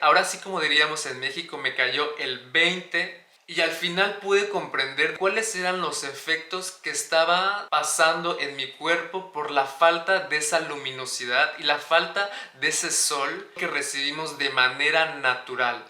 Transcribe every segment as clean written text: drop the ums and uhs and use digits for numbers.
Ahora sí, como diríamos en México, me cayó el 20 y al final pude comprender cuáles eran los efectos que estaba pasando en mi cuerpo por la falta de esa luminosidad y la falta de ese sol que recibimos de manera natural.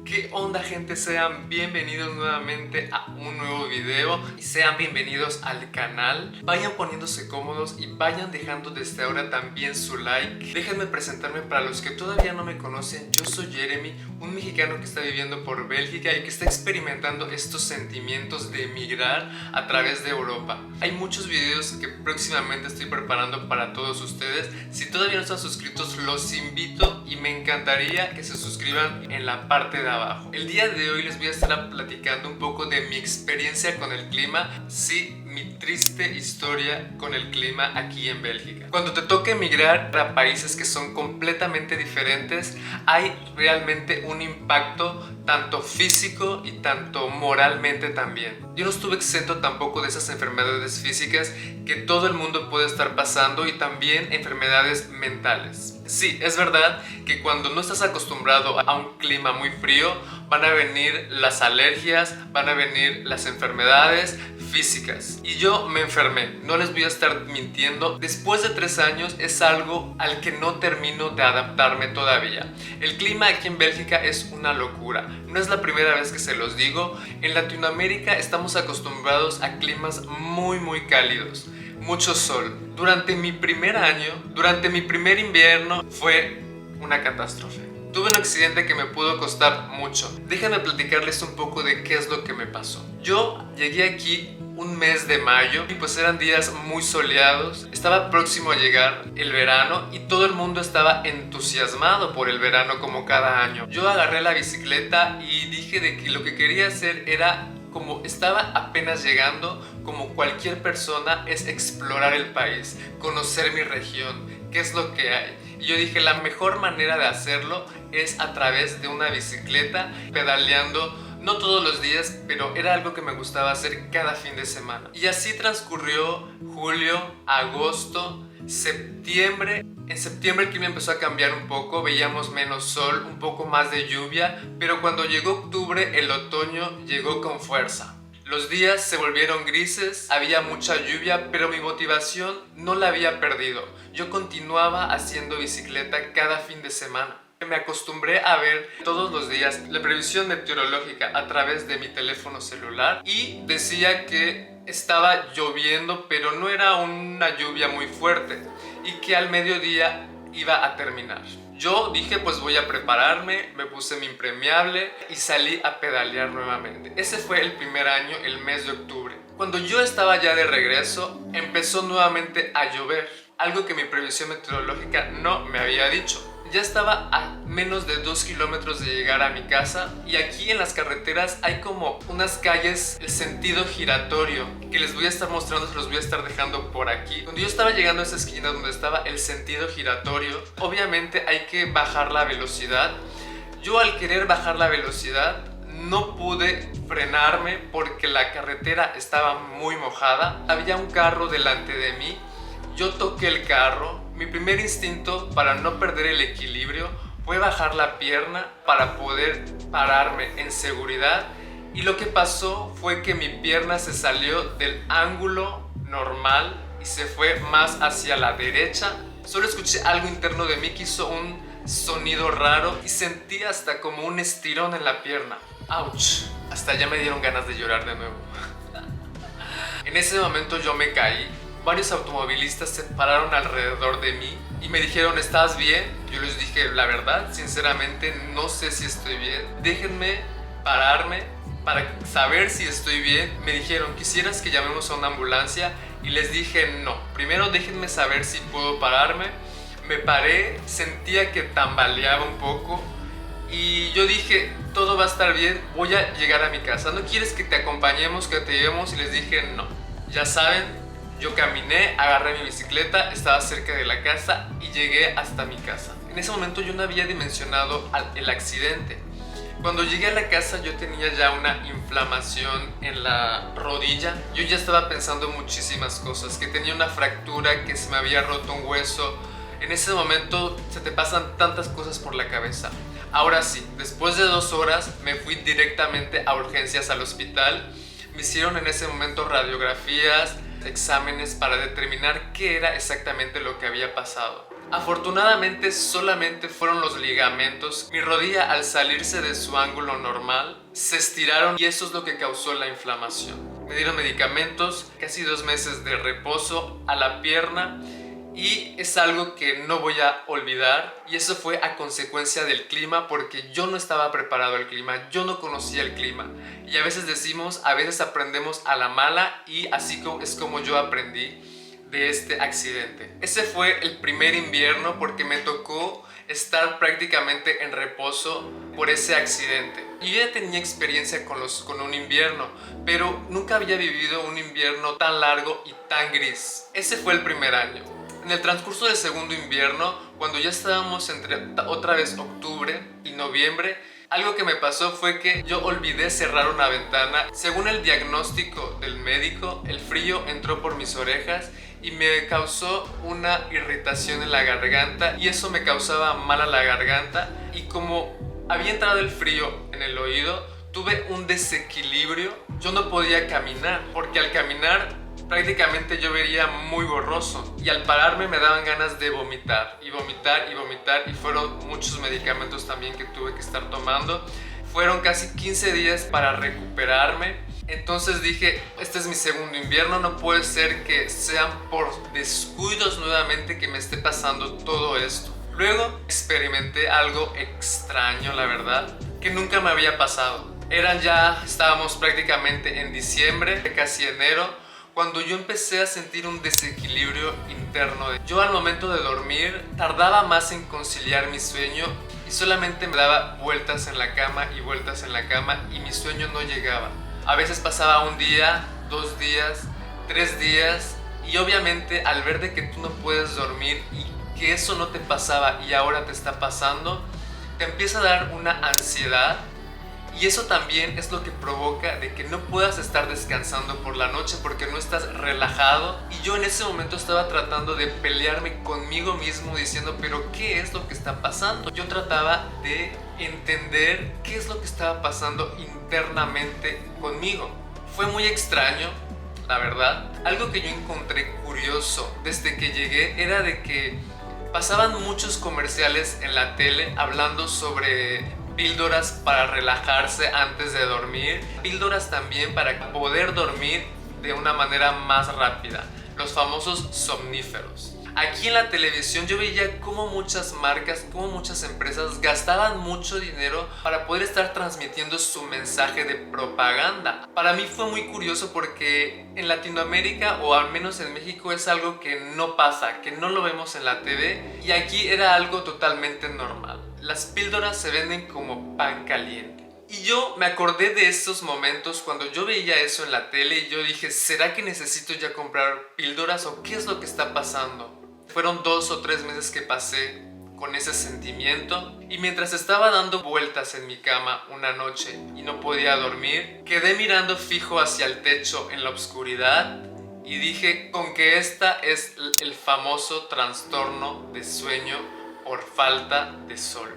¿Qué onda, gente? Sean bienvenidos nuevamente a un nuevo video y sean bienvenidos al canal. Vayan poniéndose cómodos y vayan dejando desde ahora también su like. Déjenme presentarme para los que todavía no me conocen. Yo soy Jeremy, un mexicano que está viviendo por Bélgica y que está experimentando estos sentimientos de emigrar a través de Europa. Hay muchos videos que próximamente estoy preparando para todos ustedes. Si todavía no están suscritos, los invito y me encantaría que se suscriban en la parte de abajo. El día de hoy les voy a estar platicando un poco de mi experiencia con el clima, sí, mi triste historia con el clima aquí en Bélgica. Cuando te toca emigrar a países que son completamente diferentes, hay realmente un impacto tanto físico y tanto moralmente también. Yo no estuve exento tampoco de esas enfermedades físicas que todo el mundo puede estar pasando y también enfermedades mentales. Sí, es verdad que cuando no estás acostumbrado a un clima muy frío, van a venir las alergias, van a venir las enfermedades físicas. Y yo me enfermé, no les voy a estar mintiendo. Después de 3 años es algo al que no termino de adaptarme todavía. El clima aquí en Bélgica es una locura. No es la primera vez que se los digo. En Latinoamérica estamos acostumbrados a climas muy cálidos. Mucho sol. Durante mi primer año, durante mi primer invierno, fue una catástrofe. Tuve un accidente que me pudo costar mucho. Déjenme platicarles un poco de qué es lo que me pasó. Yo llegué aquí un mes de mayo y pues eran días muy soleados. Estaba próximo a llegar el verano y todo el mundo estaba entusiasmado por el verano como cada año. Yo agarré la bicicleta y dije de que lo que quería hacer era, como estaba apenas llegando, como cualquier persona, es explorar el país, conocer mi región, qué es lo que hay. Y yo dije, la mejor manera de hacerlo es a través de una bicicleta, pedaleando, no todos los días, pero era algo que me gustaba hacer cada fin de semana. Y así transcurrió julio, agosto, septiembre. En septiembre el clima empezó a cambiar un poco, veíamos menos sol, un poco más de lluvia, pero cuando llegó octubre, el otoño llegó con fuerza. Los días se volvieron grises, había mucha lluvia, pero mi motivación no la había perdido. Yo continuaba haciendo bicicleta cada fin de semana. Me acostumbré a ver todos los días la previsión meteorológica a través de mi teléfono celular y decía que estaba lloviendo, pero no era una lluvia muy fuerte y que al mediodía iba a terminar. Yo dije, pues voy a prepararme, me puse mi impermeable y salí a pedalear nuevamente. Ese fue el primer año, el mes de octubre. Cuando yo estaba ya de regreso, empezó nuevamente a llover, algo que mi previsión meteorológica no me había dicho. Ya estaba a menos de 2 kilómetros de llegar a mi casa y aquí en las carreteras hay como unas calles, el sentido giratorio, que les voy a estar mostrando, se los voy a estar dejando por aquí. Cuando yo estaba llegando a esa esquina donde estaba el sentido giratorio, obviamente hay que bajar la velocidad. Yo, al querer bajar la velocidad, no pude frenarme porque la carretera estaba muy mojada. Había un carro delante de mí. Yo toqué el carro. Mi primer instinto, para no perder el equilibrio, fue bajar la pierna para poder pararme en seguridad. Y lo que pasó fue que mi pierna se salió del ángulo normal y se fue más hacia la derecha. Solo escuché algo interno de mí que hizo un sonido raro y sentí hasta como un estirón en la pierna. ¡Auch! Hasta ya me dieron ganas de llorar de nuevo. En ese momento yo me caí. Varios automovilistas se pararon alrededor de mí y me dijeron, ¿estás bien? Yo les dije, la verdad, sinceramente, no sé si estoy bien. Déjenme pararme para saber si estoy bien. Me dijeron, ¿quisieras que llamemos a una ambulancia? Y les dije, no. Primero déjenme saber si puedo pararme. Me paré, sentía que tambaleaba un poco y yo dije, todo va a estar bien, voy a llegar a mi casa. ¿No quieres que te acompañemos, que te llevemos? Y les dije, no. Ya saben, yo caminé, agarré mi bicicleta, estaba cerca de la casa y llegué hasta mi casa. En ese momento yo no había dimensionado el accidente. Cuando llegué a la casa yo tenía ya una inflamación en la rodilla. Yo ya estaba pensando muchísimas cosas, que tenía una fractura, que se me había roto un hueso. En ese momento se te pasan tantas cosas por la cabeza. Ahora sí, después de 2 horas me fui directamente a urgencias al hospital. Me hicieron en ese momento radiografías, exámenes para determinar qué era exactamente lo que había pasado. Afortunadamente solamente fueron los ligamentos. Mi rodilla, al salirse de su ángulo normal, se estiraron y eso es lo que causó la inflamación. Me dieron medicamentos, casi 2 meses de reposo a la pierna y es algo que no voy a olvidar, y eso fue a consecuencia del clima, porque yo no estaba preparado al clima, yo no conocía el clima, y a veces decimos, a veces aprendemos a la mala, y así es como yo aprendí de este accidente. Ese fue el primer invierno porque me tocó estar prácticamente en reposo por ese accidente. Yo ya tenía experiencia con un invierno, pero nunca había vivido un invierno tan largo y tan gris. Ese fue el primer año. En el transcurso del segundo invierno, cuando ya estábamos entre otra vez octubre y noviembre, algo que me pasó fue que yo olvidé cerrar una ventana. Según el diagnóstico del médico, el frío entró por mis orejas y me causó una irritación en la garganta, y eso me causaba mal a la garganta, y como había entrado el frío en el oído, tuve un desequilibrio. Yo no podía caminar, porque al caminar prácticamente yo veía muy borroso, y al pararme me daban ganas de vomitar y vomitar y vomitar, y fueron muchos medicamentos también que tuve que estar tomando. Fueron casi 15 días para recuperarme. Entonces dije, este es mi segundo invierno, no puede ser que sean por descuidos nuevamente que me esté pasando todo esto. Luego experimenté algo extraño, la verdad, que nunca me había pasado. Estábamos prácticamente en diciembre, casi enero, cuando yo empecé a sentir un desequilibrio interno. Yo al momento de dormir tardaba más en conciliar mi sueño y solamente me daba vueltas en la cama y vueltas en la cama, y mi sueño no llegaba. A veces pasaba 1 día, 2 días, 3 días, y obviamente al ver de que tú no puedes dormir y que eso no te pasaba y ahora te está pasando, te empieza a dar una ansiedad. Y eso también es lo que provoca de que no puedas estar descansando por la noche porque no estás relajado. Y yo en ese momento estaba tratando de pelearme conmigo mismo diciendo, pero ¿qué es lo que está pasando? Yo trataba de entender qué es lo que estaba pasando internamente conmigo. Fue muy extraño, la verdad. Algo que yo encontré curioso desde que llegué era de que pasaban muchos comerciales en la tele hablando sobre píldoras para relajarse antes de dormir, píldoras también para poder dormir de una manera más rápida, los famosos somníferos. Aquí en la televisión yo veía cómo muchas marcas, cómo muchas empresas gastaban mucho dinero para poder estar transmitiendo su mensaje de propaganda. Para mí fue muy curioso porque en Latinoamérica, o al menos en México, es algo que no pasa, que no lo vemos en la TV, y aquí era algo totalmente normal. Las píldoras se venden como pan caliente. Y yo me acordé de esos momentos cuando yo veía eso en la tele y yo dije, ¿será que necesito ya comprar píldoras o qué es lo que está pasando? Fueron 2 o 3 meses que pasé con ese sentimiento, y mientras estaba dando vueltas en mi cama una noche y no podía dormir, quedé mirando fijo hacia el techo en la oscuridad y dije, con que esta es el famoso trastorno de sueño por falta de sol.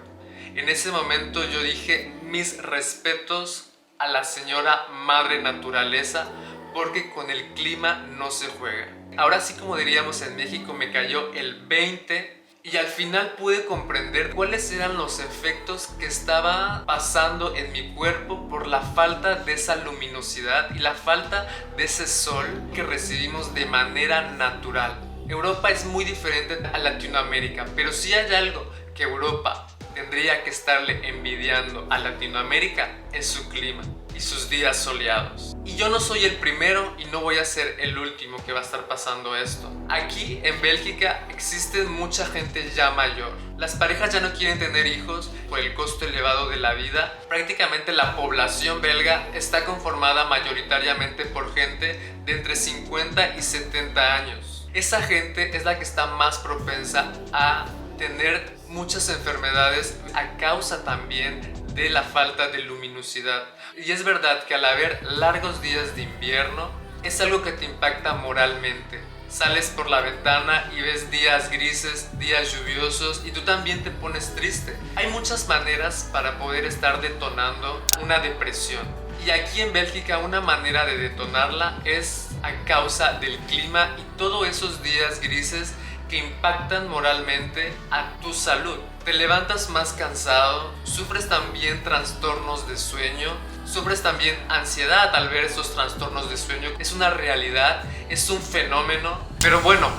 En ese momento yo dije, mis respetos a la señora madre naturaleza, porque con el clima no se juega. Ahora sí, como diríamos en México, me cayó el 20 y al final pude comprender cuáles eran los efectos que estaba pasando en mi cuerpo por la falta de esa luminosidad y la falta de ese sol que recibimos de manera natural. Europa es muy diferente a Latinoamérica, pero si hay algo que Europa tendría que estarle envidiando a Latinoamérica, es su clima y sus días soleados. Y yo no soy el primero y no voy a ser el último que va a estar pasando esto. Aquí en Bélgica existe mucha gente ya mayor. Las parejas ya no quieren tener hijos por el costo elevado de la vida. Prácticamente la población belga está conformada mayoritariamente por gente de entre 50 y 70 años. Esa gente es la que está más propensa a tener muchas enfermedades a causa también de la falta de luminosidad. Y es verdad que al haber largos días de invierno, es algo que te impacta moralmente. Sales por la ventana y ves días grises, días lluviosos y tú también te pones triste. Hay muchas maneras para poder estar detonando una depresión. Y aquí en Bélgica una manera de detonarla es a causa del clima y todos esos días grises que impactan moralmente a tu salud. Te levantas más cansado, sufres también trastornos de sueño, sufres también ansiedad al ver esos trastornos de sueño. Es una realidad, es un fenómeno. Pero bueno,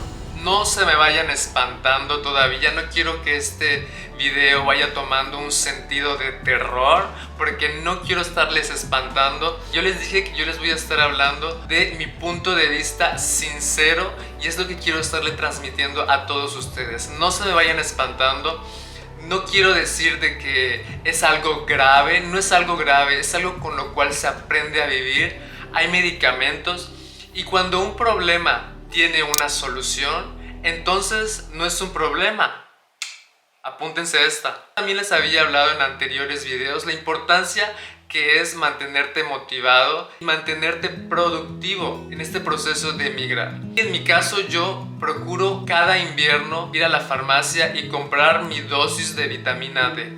no se me vayan espantando todavía. No quiero que este video vaya tomando un sentido de terror, porque no quiero estarles espantando. Yo les dije que yo les voy a estar hablando de mi punto de vista sincero y es lo que quiero estarle transmitiendo a todos ustedes. No se me vayan espantando. No quiero decir de que es algo grave, no es algo grave, es algo con lo cual se aprende a vivir. Hay medicamentos y cuando un problema tiene una solución, entonces no es un problema. Apúntense esta. También les había hablado en anteriores videos la importancia que es mantenerte motivado y mantenerte productivo en este proceso de emigrar. En mi caso, yo procuro cada invierno ir a la farmacia y comprar mi dosis de vitamina D.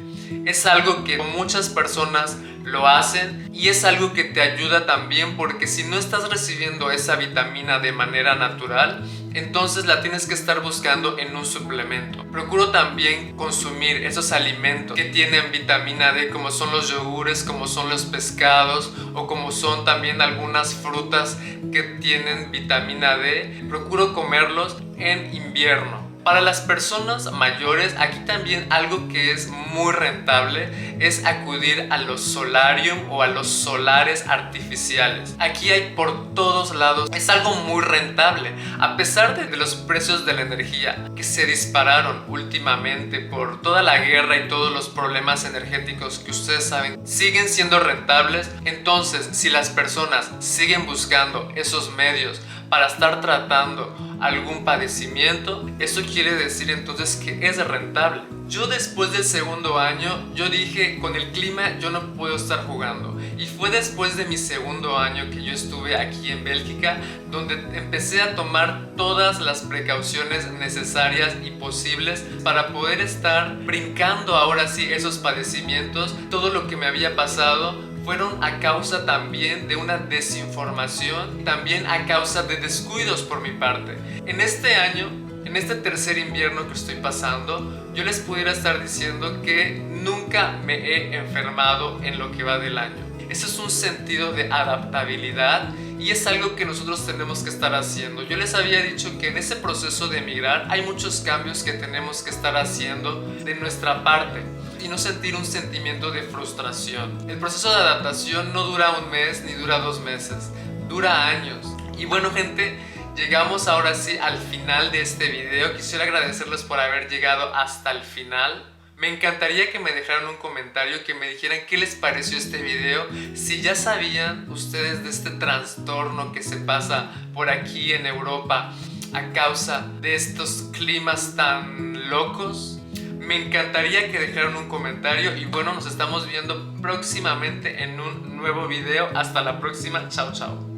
Es algo que muchas personas lo hacen y es algo que te ayuda también, porque si no estás recibiendo esa vitamina de manera natural, entonces la tienes que estar buscando en un suplemento. Procuro también consumir esos alimentos que tienen vitamina D, como son los yogures, como son los pescados o como son también algunas frutas que tienen vitamina D. Procuro comerlos en invierno. Para las personas mayores, aquí también algo que es muy rentable es acudir a los solarium o a los solares artificiales. Aquí hay por todos lados, es algo muy rentable. A pesar de los precios de la energía que se dispararon últimamente por toda la guerra y todos los problemas energéticos que ustedes saben, siguen siendo rentables. Entonces, si las personas siguen buscando esos medios para estar tratando algún padecimiento, eso quiere decir entonces que es rentable. Yo después del segundo año, yo dije, con el clima yo no puedo estar jugando. Y fue después de mi segundo año que yo estuve aquí en Bélgica, donde empecé a tomar todas las precauciones necesarias y posibles para poder estar brincando ahora sí esos padecimientos. Todo lo que me había pasado fueron a causa también de una desinformación, también a causa de descuidos por mi parte. En este año, en este tercer invierno que estoy pasando, yo les pudiera estar diciendo que nunca me he enfermado en lo que va del año. Eso es un sentido de adaptabilidad y es algo que nosotros tenemos que estar haciendo. Yo les había dicho que en ese proceso de emigrar hay muchos cambios que tenemos que estar haciendo de nuestra parte y no sentir un sentimiento de frustración. El proceso de adaptación no dura un mes ni dura 2 meses, dura años. Y bueno, gente, llegamos ahora sí al final de este video. Quisiera agradecerles por haber llegado hasta el final. Me encantaría que me dejaran un comentario, que me dijeran qué les pareció este video, si ya sabían ustedes de este trastorno que se pasa por aquí en Europa a causa de estos climas tan locos. Me encantaría que dejaran un comentario y bueno, nos estamos viendo próximamente en un nuevo video. Hasta la próxima, chao chao.